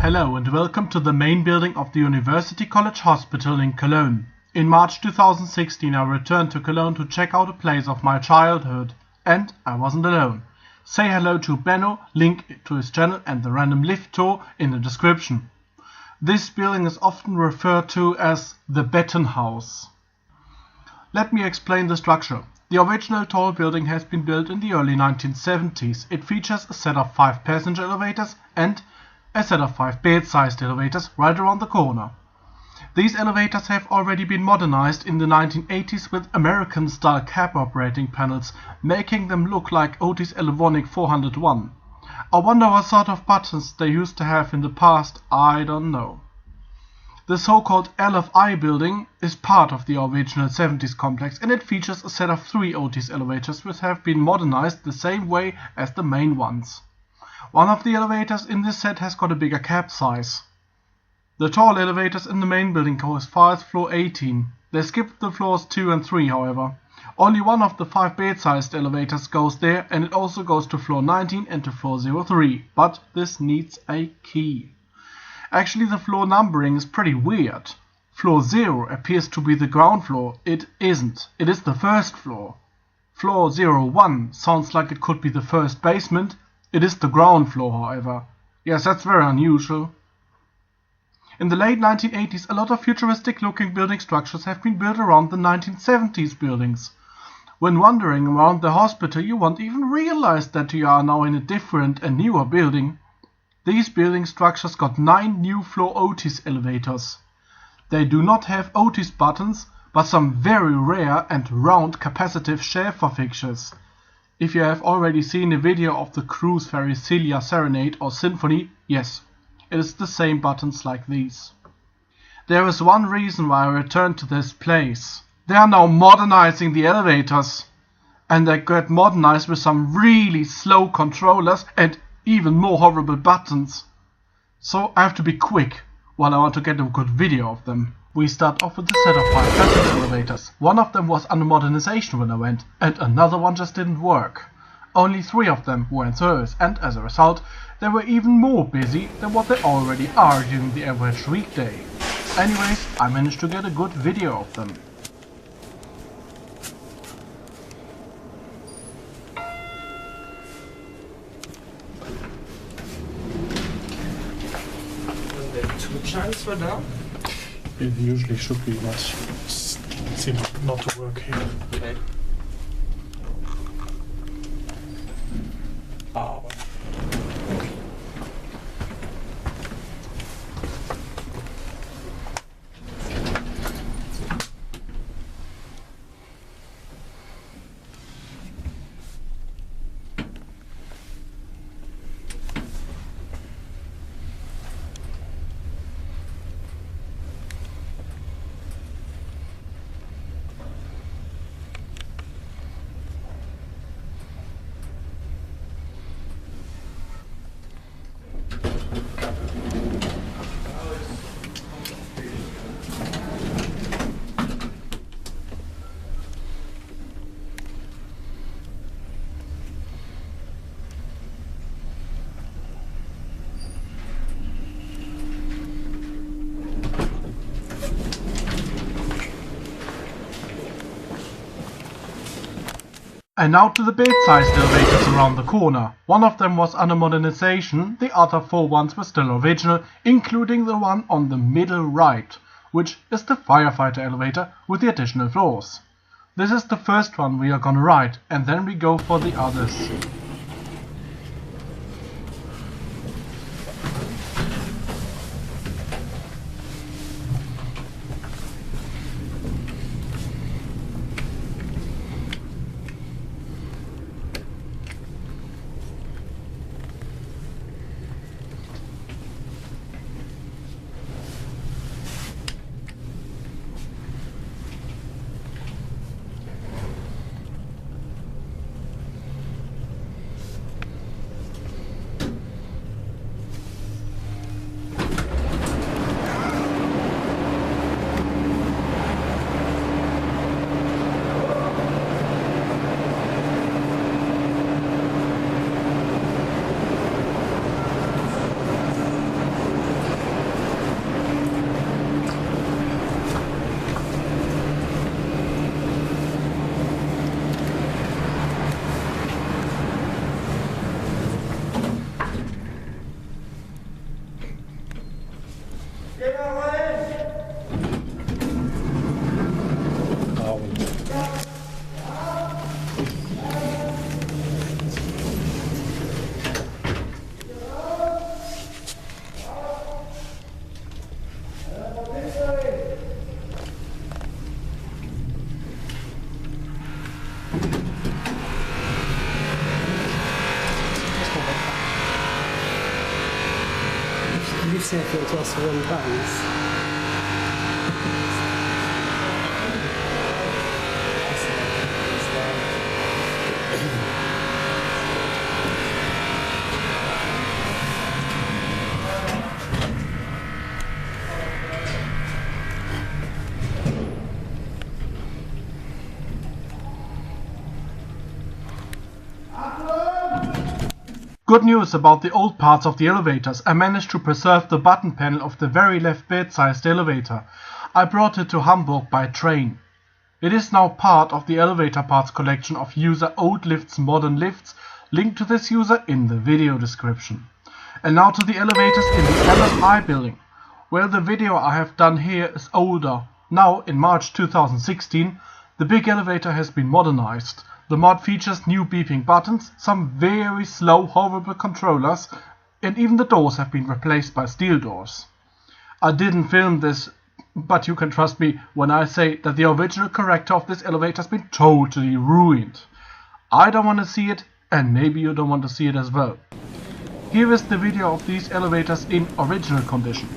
Hello and welcome to the main building of the University College Hospital in Cologne. In March 2016 I returned to Cologne to check out a place of my childhood. And I wasn't alone. Say hello to Beno, link to his channel and the random lift tour in the description. This building is often referred to as the Beton House. Let me explain the structure. The original tall building has been built in the early 1970s. It features a set of 5 passenger elevators and a set of 5 bed-sized elevators right around the corner. These elevators have already been modernized in the 1980s with American-style cab operating panels, making them look like Otis Elevonic 401. I wonder what sort of buttons they used to have in the past, I don't know. The so-called LFI building is part of the original 70s complex and it features a set of 3 Otis elevators which have been modernized the same way as the main ones. One of the elevators in this set has got a bigger cab size. The tall elevators in the main building go as far as floor 18. They skipped the floors 2 and 3 however. Only one of the 5 bed-sized elevators goes there and it also goes to floor 19 and to floor 03, but this needs a key. Actually, the floor numbering is pretty weird. Floor 0 appears to be the ground floor. It isn't. It is the first floor. Floor 01 sounds like it could be the first basement. It is the ground floor, however. Yes, that's very unusual. In the late 1980s, a lot of futuristic-looking building structures have been built around the 1970s buildings. When wandering around the hospital, you won't even realize that you are now in a different and newer building. These building structures got 9 new Flohr-OTIS elevators. They do not have Otis buttons, but some very rare and round capacitive chamfer fixtures. If you have already seen a video of the cruise ferry Celia Serenade or Symphony, yes, it is the same buttons like these. There is one reason why I returned to this place. They are now modernizing the elevators. And they get modernized with some really slow controllers and even more horrible buttons. So I have to be quick while I want to get a good video of them. We start off with a set of 5 passenger elevators. One of them was under modernization when I went, and another one just didn't work. Only 3 of them were in service, and as a result, they were even more busy than what they already are during the average weekday. Anyways, I managed to get a good video of them. Chance for that? It usually should be, but it seems not to work here. Okay. And now to the bed-sized elevators around the corner. One of them was under modernization, the other 4 ones were still original, including the one on the middle right, which is the firefighter elevator with the additional floors. This is the first one we are gonna ride, and then we go for the others. you've seen if it to us one buttons. Good news about the old parts of the elevators. I managed to preserve the button panel of the very left bed-sized elevator. I brought it to Hamburg by train. It is now part of the elevator parts collection of user OldLiftsModernLifts, linked to this user in the video description. And now to the elevators in the LFI building. Well, the video I have done here is older. Now, in March 2016, the big elevator has been modernized. The mod features new beeping buttons, some very slow, horrible controllers, and even the doors have been replaced by steel doors. I didn't film this, but you can trust me when I say that the original character of this elevator has been totally ruined. I don't want to see it, and maybe you don't want to see it as well. Here is the video of these elevators in original condition.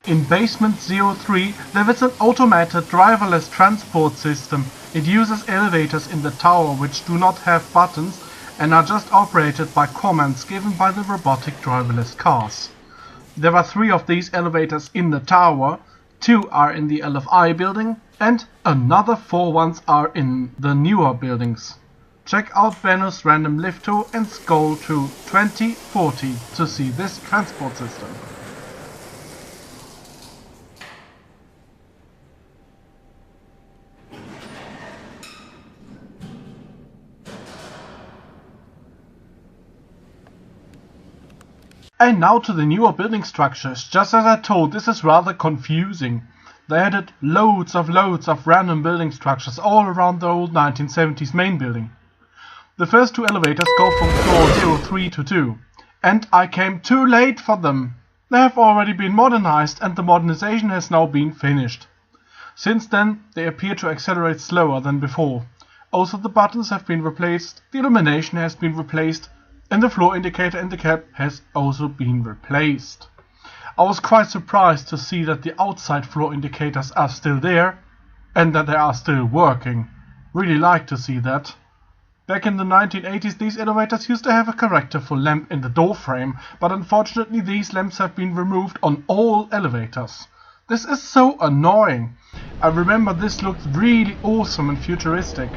In basement 03 there is an automated driverless transport system. It uses elevators in the tower which do not have buttons and are just operated by commands given by the robotic driverless cars. There are 3 of these elevators in the tower, 2 are in the LFI building and another 4 ones are in the newer buildings. Check out Beno's random lift tour and scroll to 2040 to see this transport system. And now to the newer building structures. Just as I told, this is rather confusing. They added loads of random building structures all around the old 1970s main building. The first two elevators go from floor 03 to 2, and I came too late for them. They have already been modernized and the modernization has now been finished. Since then, they appear to accelerate slower than before. Also, the buttons have been replaced, the illumination has been replaced, and the floor indicator in the cab has also been replaced. I was quite surprised to see that the outside floor indicators are still there and that they are still working. Really like to see that. Back in the 1980s, these elevators used to have a characterful lamp in the door frame, but unfortunately these lamps have been removed on all elevators. This is so annoying. I remember this looked really awesome and futuristic.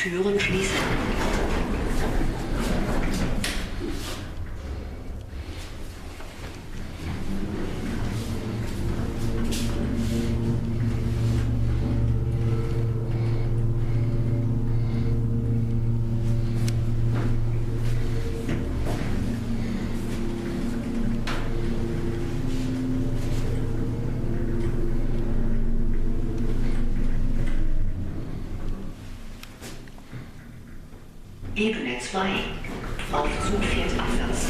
Türen schließen. Ebene 2. Aufzug fährt abwärts.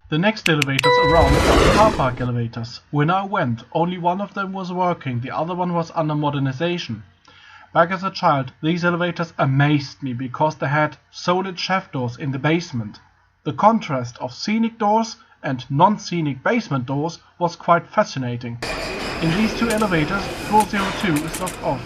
The next elevators around are the car park elevators. When I went, only one of them was working, the other one was under modernization. Back as a child, these elevators amazed me because they had solid shaft doors in the basement. The contrast of scenic doors and non-scenic basement doors was quite fascinating. In these two elevators, floor 02 is locked off.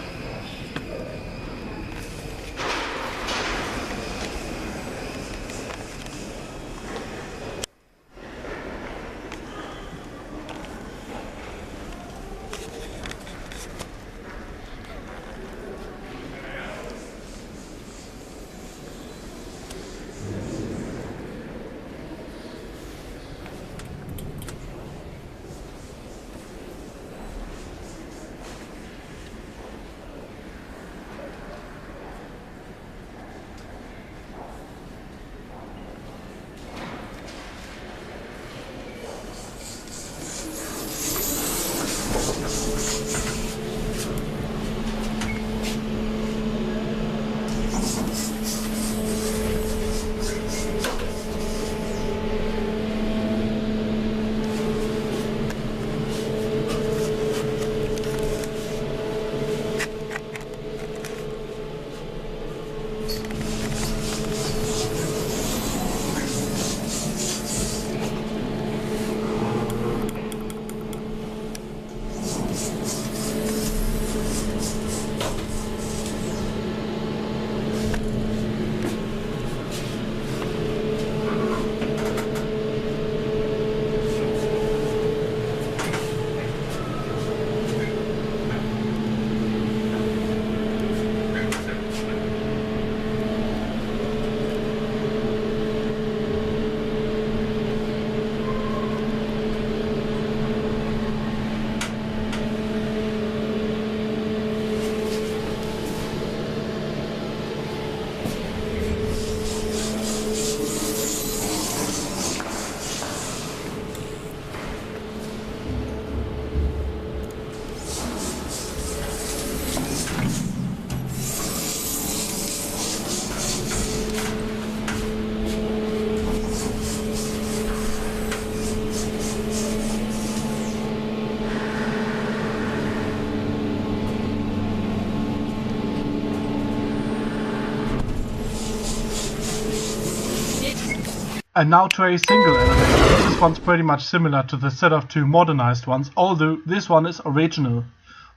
And now to a single elevator. This one's pretty much similar to the set of two modernized ones, although this one is original.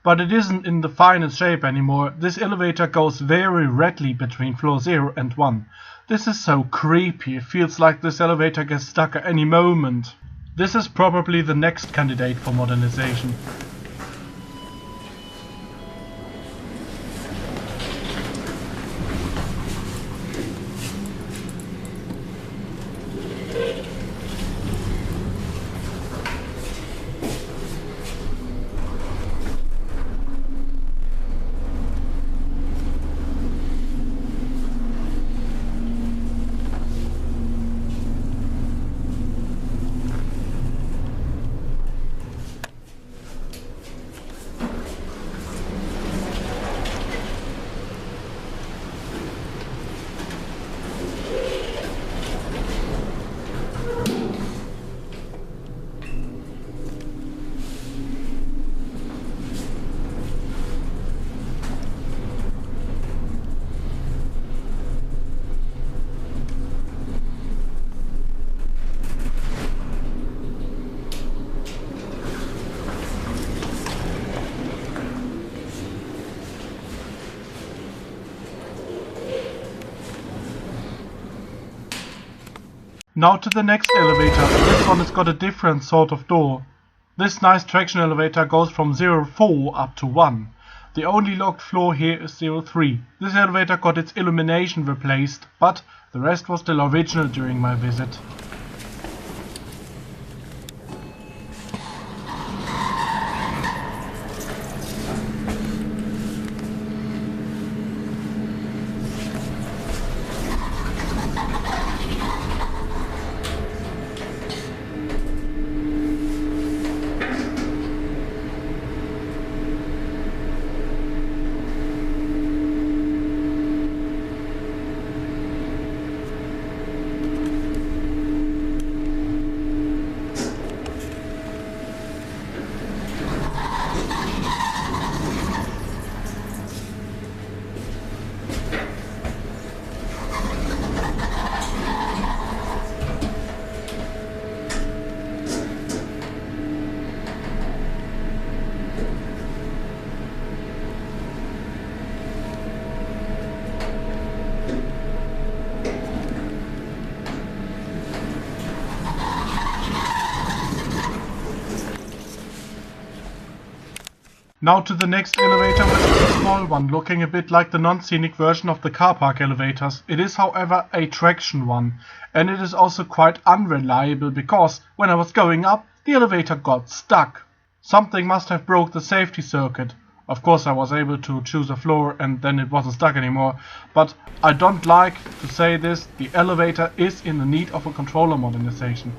But it isn't in the finest shape anymore. This elevator goes very readily between floor 0 and 1. This is so creepy, it feels like this elevator gets stuck at any moment. This is probably the next candidate for modernization. Now to the next elevator. This one has got a different sort of door. This nice traction elevator goes from 04 up to 1. The only locked floor here is 03. This elevator got its illumination replaced, but the rest was still original during my visit. Now to the next elevator, which is a small one, looking a bit like the non-scenic version of the car park elevators. It is, however, a traction one, and it is also quite unreliable because when I was going up, the elevator got stuck. Something must have broke the safety circuit. Of course I was able to choose a floor and then it wasn't stuck anymore, but I don't like to say this, the elevator is in the need of a controller modernization.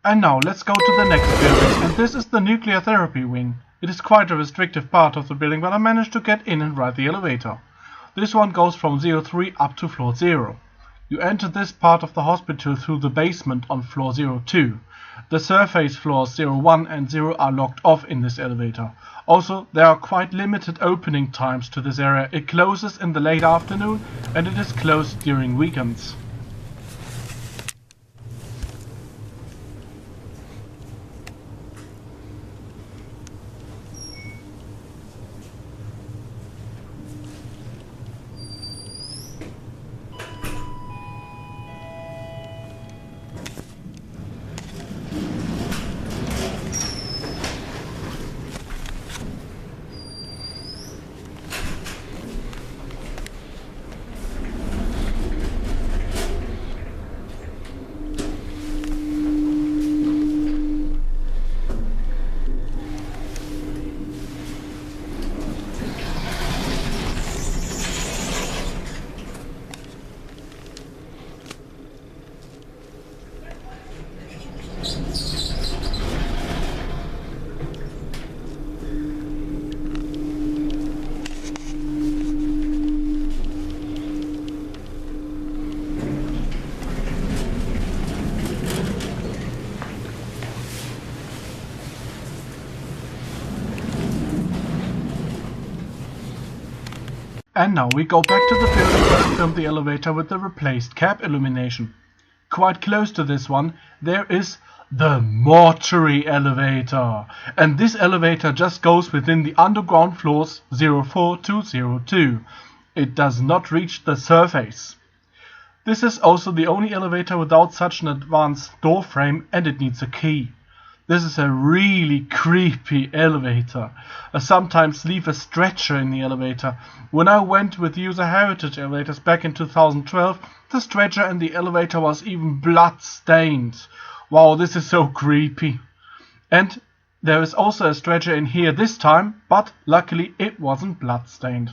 And now let's go to the next building, and this is the nuclear therapy wing. It is quite a restrictive part of the building, but I managed to get in and ride the elevator. This one goes from 03 up to floor 0. You enter this part of the hospital through the basement on floor 02. The surface floors 01 and 0 are locked off in this elevator. Also, there are quite limited opening times to this area. It closes in the late afternoon and it is closed during weekends. And now we go back to the building where we filmed the elevator with the replaced cab illumination. Quite close to this one there is the mortuary elevator, and this elevator just goes within the underground floors 04 to 02. It does not reach the surface. This is also the only elevator without such an advanced door frame, and it needs a key. This is a really creepy elevator. I sometimes leave a stretcher in the elevator. When I went with user heritage elevators back in 2012, the stretcher in the elevator was even blood stained. Wow, this is so creepy. And there is also a stretcher in here this time, but luckily it wasn't blood stained.